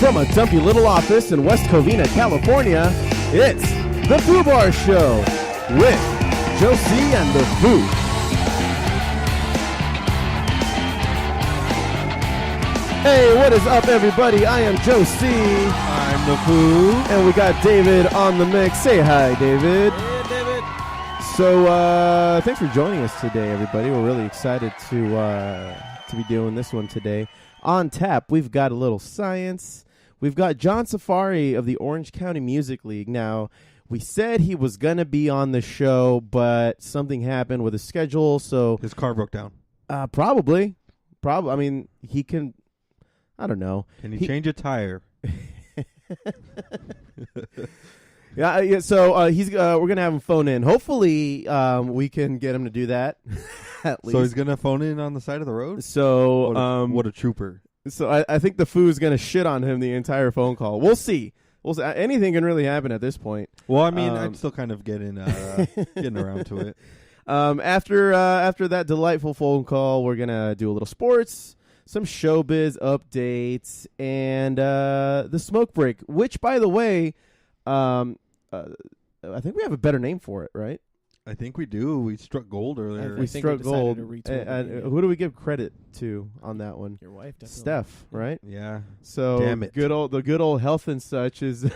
From a dumpy little office in West Covina, California, it's The Foo Bar Show with Josie and The Foo. Hey, what is up, everybody? I am Josie. I'm The Foo. And we got Dayvid on the mix. Say hi, Dayvid. Hey, David. So, thanks for joining us today, everybody. We're really excited to be doing this one today. On tap, we've got a little science. We've got John Safari of the Orange County Music League. Now, we said he was going to be on the show, but something happened with his schedule, so... His car broke down. Probably. I mean, he can... I don't know. Can he change a tire? Yeah. So he's we're gonna have him phone in. Hopefully, we can get him to do that. At least. So he's gonna phone in on the side of the road. So what a trooper. So I think the Foo is gonna shit on him the entire phone call. We'll see. Anything can really happen at this point. Well, I mean, I'm still kind of getting around to it. After that delightful phone call, we're gonna do a little sports, some showbiz updates, and the smoke break. Which, by the way, I think we have a better name for it, right? I think we do. We struck gold earlier. We struck gold. Who do we give credit to on that one? Your wife, definitely. Steph, right? Yeah. So damn it. The good old health and such is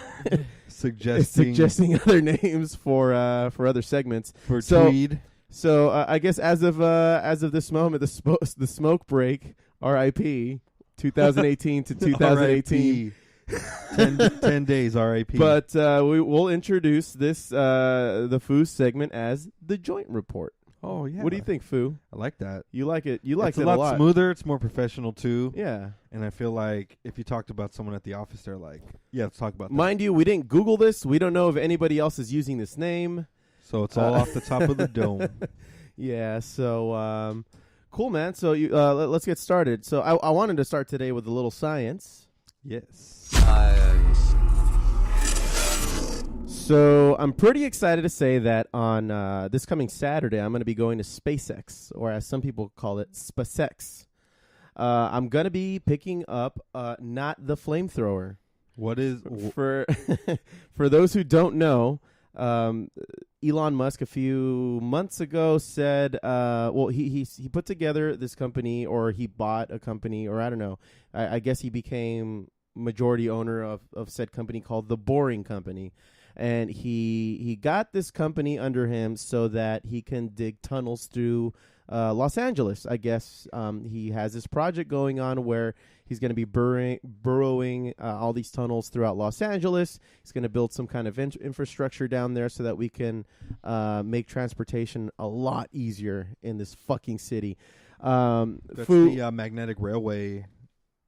suggesting other names for other segments for Tweed. So I guess as of this moment, the smoke break, R.I.P. 2018 to 2018. 10 days, R.I.P. But we will introduce this the Foo segment as the Joint Report. Oh yeah. What do you think, Foo? I like that. You like it? You like it a lot lot. Smoother. It's more professional too. Yeah. And I feel like if you talked about someone at the office, they're like, "Yeah, let's talk about that." Mind you, we didn't Google this. We don't know if anybody else is using this name. So it's all off the top of the dome. Yeah. So cool, man. So let's get started. So I wanted to start today with a little science. Yes. Science. So I'm pretty excited to say that on this coming Saturday, I'm going to be going to SpaceX, or as some people call it, SpaceX. I'm going to be picking up not the flamethrower. What is for those who don't know? Elon Musk a few months ago said, he put together this company, or he bought a company, or I don't know. I guess he became majority owner of said company called The Boring Company. And he got this company under him so that he can dig tunnels through Los Angeles. I guess he has this project going on where he's going to be burrowing all these tunnels throughout Los Angeles. He's going to build some kind of infrastructure down there so that we can make transportation a lot easier in this fucking city. That's the magnetic railway,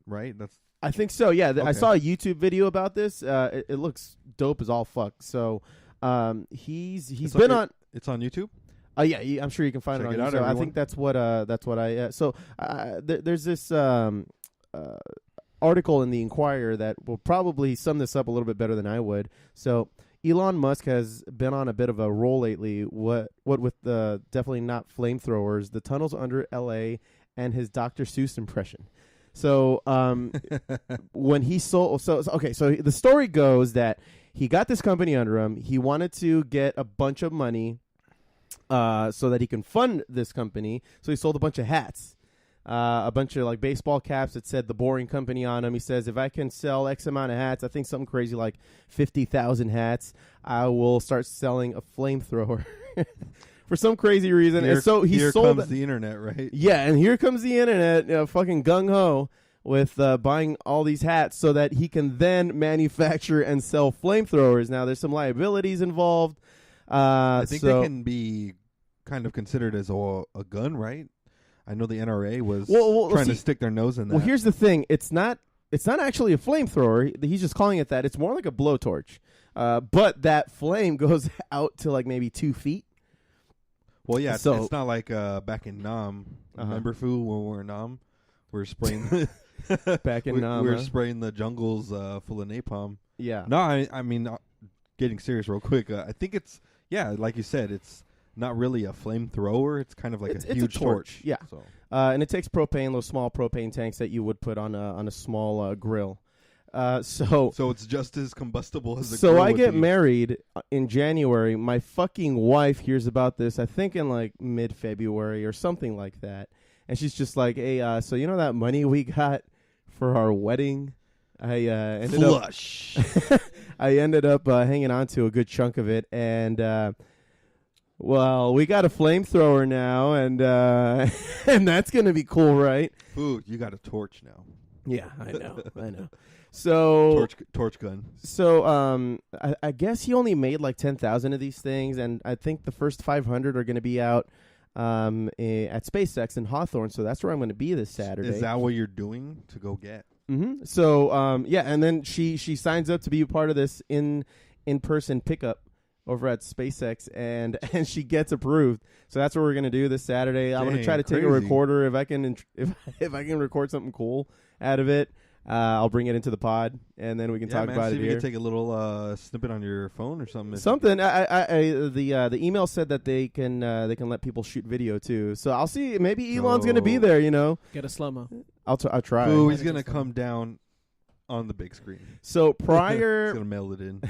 right? I think so. Yeah, okay. I saw a YouTube video about this. It looks dope as all fuck. So he's been on. It's on YouTube. Yeah, I'm sure you can find Check it on it YouTube. out, I think that's what I. So there's this article in the Inquirer that will probably sum this up a little bit better than I would. So Elon Musk has been on a bit of a roll lately. What with the definitely not flamethrowers, the tunnels under L.A. and his Dr. Seuss impression. So when he sold, so the story goes that he got this company under him. He wanted to get a bunch of money so that he can fund this company. So he sold a bunch of hats, a bunch of like baseball caps that said The Boring Company on them. He says, if I can sell X amount of hats, I think something crazy like 50,000 hats, I will start selling a flamethrower. For some crazy reason. And so he here sold comes the internet, right? Yeah, and here comes the internet, fucking gung-ho with buying all these hats so that he can then manufacture and sell flamethrowers. Now, there's some liabilities involved. I think they can be kind of considered as a gun, right? I know the NRA was trying to stick their nose in that. Well, here's the thing. It's not actually a flamethrower. He's just calling it that. It's more like a blowtorch. But that flame goes out to like maybe 2 feet. Well, yeah, it's not like back in Nam. Remember, Foo, when we were in Nam? We were spraying back in Nam. We were spraying the jungles full of napalm. Yeah. No, I mean, getting serious real quick. I think it's, like you said, it's not really a flamethrower. It's kind of like a huge torch. Yeah. So. And it takes propane, those small propane tanks that you would put on a small grill. So it's just as combustible as a So grill I would get be. married in January. My fucking wife hears about this, I think in like mid-February or something like that. And she's just like, hey, so you know that money we got for our wedding? I ended Flush. I ended up hanging on to a good chunk of it. And, well, we got a flamethrower now, and and that's going to be cool, right? Ooh, you got a torch now. Yeah, I know. So torch gun. So I guess he only made like 10,000 of these things, and I think the first 500 are going to be out at SpaceX in Hawthorne. So that's where I'm going to be this Saturday. Is that what you're doing to go get? Mm-hmm. So yeah, and then she signs up to be a part of this in-person pickup over at SpaceX, and she gets approved. So that's what we're going to do this Saturday. I'm going to try to take a recorder if I can if I can record something cool out of it. I'll bring it into the pod, and then we can talk about it see if here. you can take a little snippet on your phone or something. The email said that they can let people shoot video too. So I'll see. Maybe Elon's gonna be there. You know, get a slow mo. I'll try. Ooh, he's gonna come down on the big screen. So prior, he's gonna mail it in.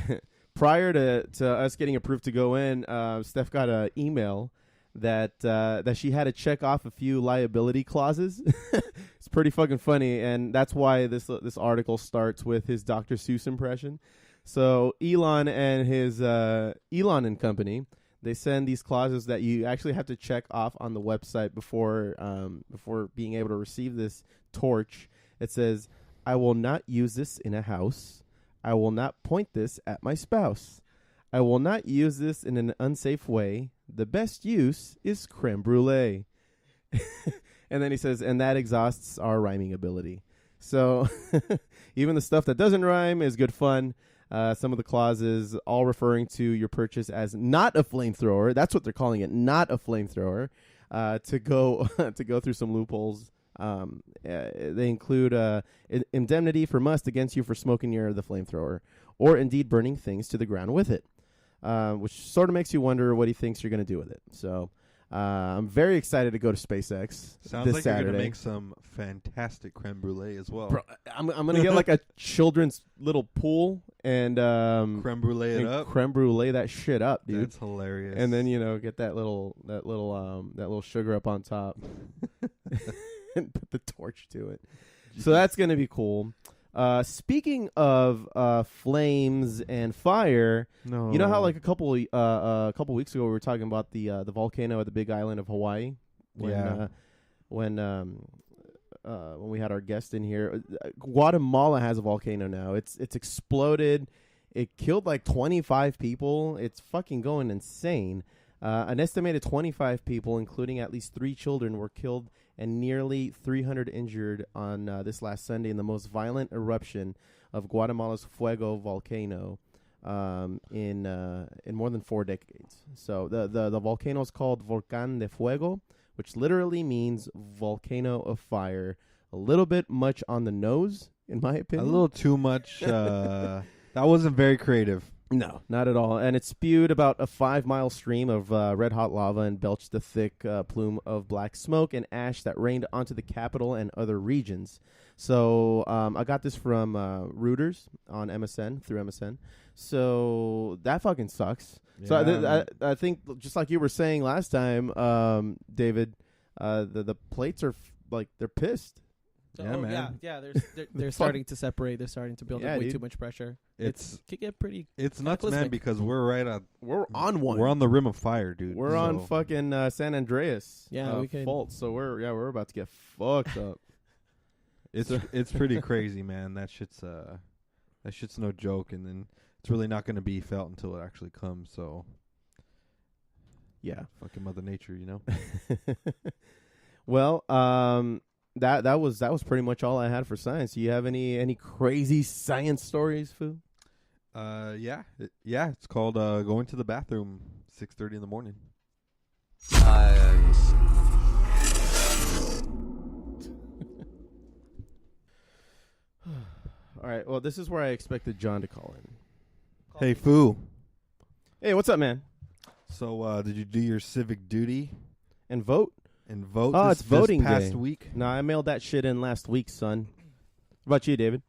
Prior to us getting approved to go in, Steph got an email that she had to check off a few liability clauses. It's pretty fucking funny, and that's why this article starts with his Dr. Seuss impression. So Elon and his Elon and Company, they send these clauses that you actually have to check off on the website before being able to receive this torch. It says, "I will not use this in a house. I will not point this at my spouse. I will not use this in an unsafe way. The best use is creme brulee." And then he says, and that exhausts our rhyming ability. So even the stuff that doesn't rhyme is good fun. Some of the clauses all referring to your purchase as not a flamethrower. That's what they're calling it, not a flamethrower. To go through some loopholes. They include indemnity for Musk against you for smoking near the flamethrower, or indeed burning things to the ground with it. Which sort of makes you wonder what he thinks you're going to do with it. So I'm very excited to go to SpaceX Sounds this like Saturday. you're going to make some fantastic creme brulee as well. Bro, I'm going to get like a children's little pool and creme brulee it up. Creme brulee that shit up, dude. That's hilarious. And then get that little sugar up on top and put the torch to it. So that's going to be cool. Speaking of flames and fire, no. You know how like a couple weeks ago we were talking about the volcano at the Big Island of Hawaii when we had our guest in here. Guatemala has a volcano now. It's exploded. It killed like 25 people. It's fucking going insane. An estimated 25 people, including at least 3 children, were killed and nearly 300 injured on this last Sunday in the most violent eruption of Guatemala's Fuego volcano in more than 4 decades. So the volcano is called Volcán de Fuego, which literally means volcano of fire. A little bit much on the nose, in my opinion. A little too much. That wasn't very creative. No, not at all. And it spewed about a 5-mile stream of red-hot lava and belched a thick plume of black smoke and ash that rained onto the capital and other regions. So I got this from Reuters on MSN, through MSN. So that fucking sucks. Yeah. So I think, just like you were saying last time, Dayvid, the plates are, they're pissed. Yeah, man. Yeah. They're starting to separate. They're starting to build up way too much pressure. It could get pretty. It's nuts, man. Because we're on one. We're on the rim of fire, dude. We're on fucking San Andreas. Yeah, we can. Fault. So we're about to get fucked up. It's pretty crazy, man. That shit's no joke, and then it's really not going to be felt until it actually comes. So yeah, fucking Mother Nature, you know. Well, That was pretty much all I had for science. Do you have any crazy science stories, Foo? Yeah. It's called going to the bathroom 6:30 in the morning. Science. All right. Well, this is where I expected John to call in. Hey, Foo. Hey, what's up, man? So, did you do your civic duty and vote? Oh, it's voting this past day. week? No, I mailed that shit in last week, son. What about you, Dayvid?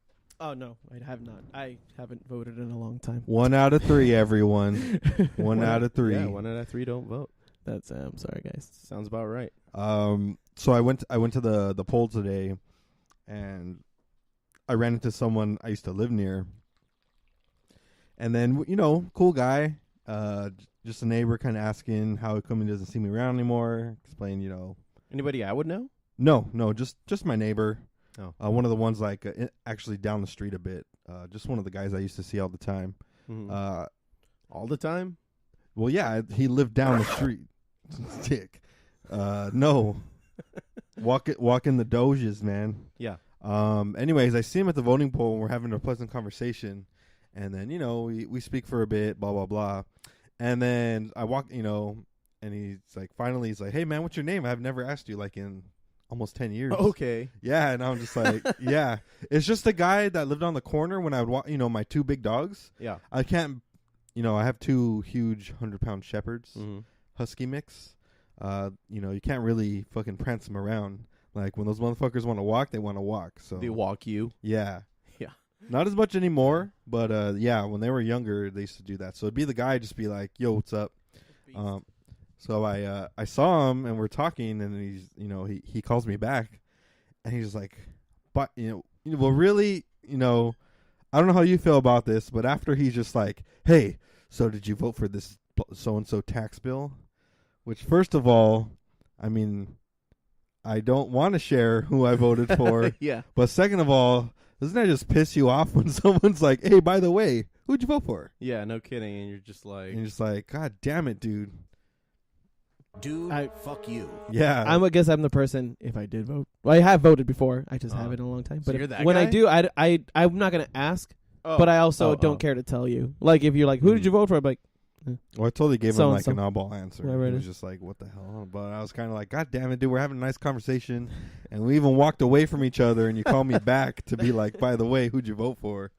Oh, no, I have not. I haven't voted in a long time. 1 out of 3, everyone. 1 out of 3. Yeah, 1 out of 3 don't vote. That's I'm sorry, guys. Sounds about right. So I went to the poll today, and I ran into someone I used to live near. And then, cool guy, just a neighbor kind of asking how come he doesn't see me around anymore. Explain, Anybody I would know? No, just my neighbor. Oh. One of the ones like actually down the street a bit. Just one of the guys I used to see all the time. Mm-hmm. All the time? Well, yeah, he lived down the street. Dick. No. Walking the Doges, man. Yeah. Anyways, I see him at the voting poll and we're having a pleasant conversation. And then, we speak for a bit, blah, blah, blah. And then I walk, and he's like, finally, he's like, hey, man, what's your name? I've never asked you, like, in almost 10 years. Okay. Yeah, and I'm just like, yeah. It's just the guy that lived on the corner when I would walk, my 2 big dogs. Yeah. I can't, I have 2 huge 100-pound shepherds, husky mix. You can't really fucking prance them around. Like, when those motherfuckers want to walk, they want to walk. So they walk you. Yeah. Yeah. Not as much anymore, but yeah, when they were younger, they used to do that. So it'd be the guy just be like, yo, what's up? So I saw him and we're talking, and he's he calls me back, and he's like, but well, really, I don't know how you feel about this, but after he's just like, hey, so did you vote for this so and so tax bill? Which, first of all, I mean, I don't want to share who I voted for. Yeah. But second of all, doesn't that just piss you off when someone's like, hey, by the way, who'd you vote for? Yeah, no kidding. And you're just like, God damn it, dude. Dude, fuck you. Yeah. I guess I'm the person, if I did vote. Well, I have voted before. I just haven't in a long time. So But you're that when guy? I do, I'm not going to ask, but I also don't care to tell you. Like, if you're like, who did you vote for? I'm like, Well, I totally gave him like So-and-so. an oddball answer. Whatever He it was is. just like, what the hell? But I was kind of like, God damn it, dude, we're having a nice conversation. And we even walked away from each other, and you called me back to be like, by the way, who'd you vote for?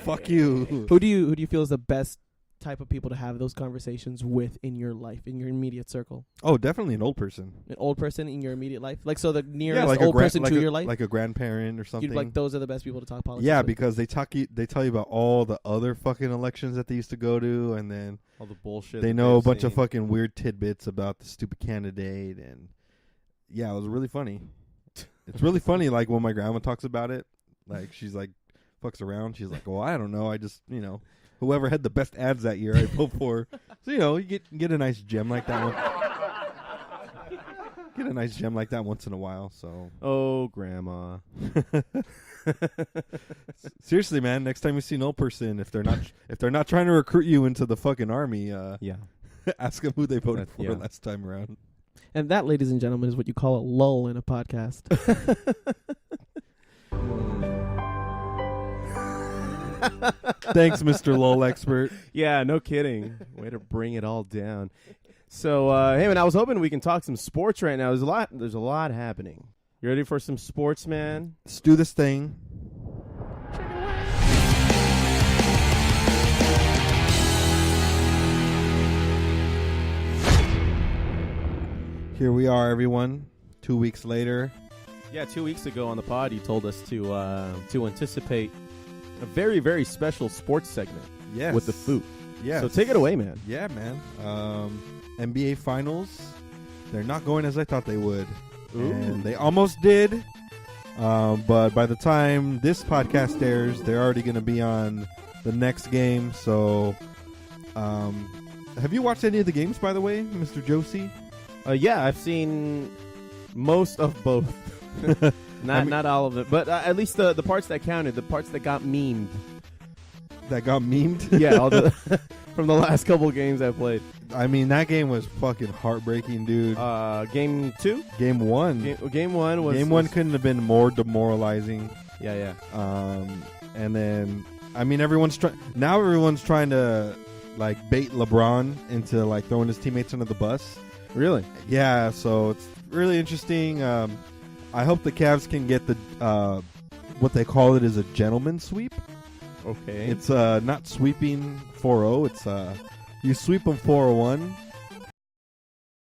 Fuck you. who do you feel is the best type of people to have those conversations with in your life, in your immediate circle? Oh, definitely an old person. An old person in your immediate life? Like, so the nearest like old person to your life? like a grandparent or something. You'd like, those are the best people to talk politics Yeah, with? because they tell you about all the other fucking elections that they used to go to, and then all the bullshit. they that know a they've bunch of seen. fucking weird tidbits about the stupid candidate, and yeah, it was really funny. It's really funny, like when my grandma talks about it, like she's like fucks around. She's like, well, I don't know, I just whoever had the best ads that year, I vote for. So you get a nice gem like that one. Get a nice gem like that once in a while. So Oh, grandma. seriously, man, next time you see an old person, if they're not trying to recruit you into the fucking army, Yeah. ask them who they voted That's- for yeah. last time around. And that, ladies and gentlemen, is what you call a lull in a podcast. Thanks, Mr. Lol expert. Yeah, no kidding. Way to bring it all down. So, hey, man, I was hoping we can talk some sports right now. There's a lot happening. You ready for some sports, man? Let's do this thing. Here we are, everyone. 2 weeks later. Yeah, 2 weeks ago on the pod, you told us to anticipate a very, very special sports segment Yes. with the Foo. Yeah. So take it away, man. Yeah, man. NBA Finals. They're not going as I thought they would. Ooh. And they almost did. But by the time this podcast airs, they're already going to be on the next game. So, have you watched any of the games, by the way, Mr. Josie? Yeah, I've seen most of both. Not all of it, but at least the parts that counted, the parts that got memed. That got memed? Yeah, all the from the last couple of games I played. I mean, that game was fucking heartbreaking, dude. Game 2? Game 1. Game 1 was... Game 1 couldn't have been more demoralizing. Yeah. And then, I mean, everyone's trying to, like, bait LeBron into, like, throwing his teammates under the bus. Really? Yeah, so it's really interesting. I hope the Cavs can get the what they call it is a gentleman's sweep. Okay. It's not sweeping 4-0. It's you sweep them 4-1,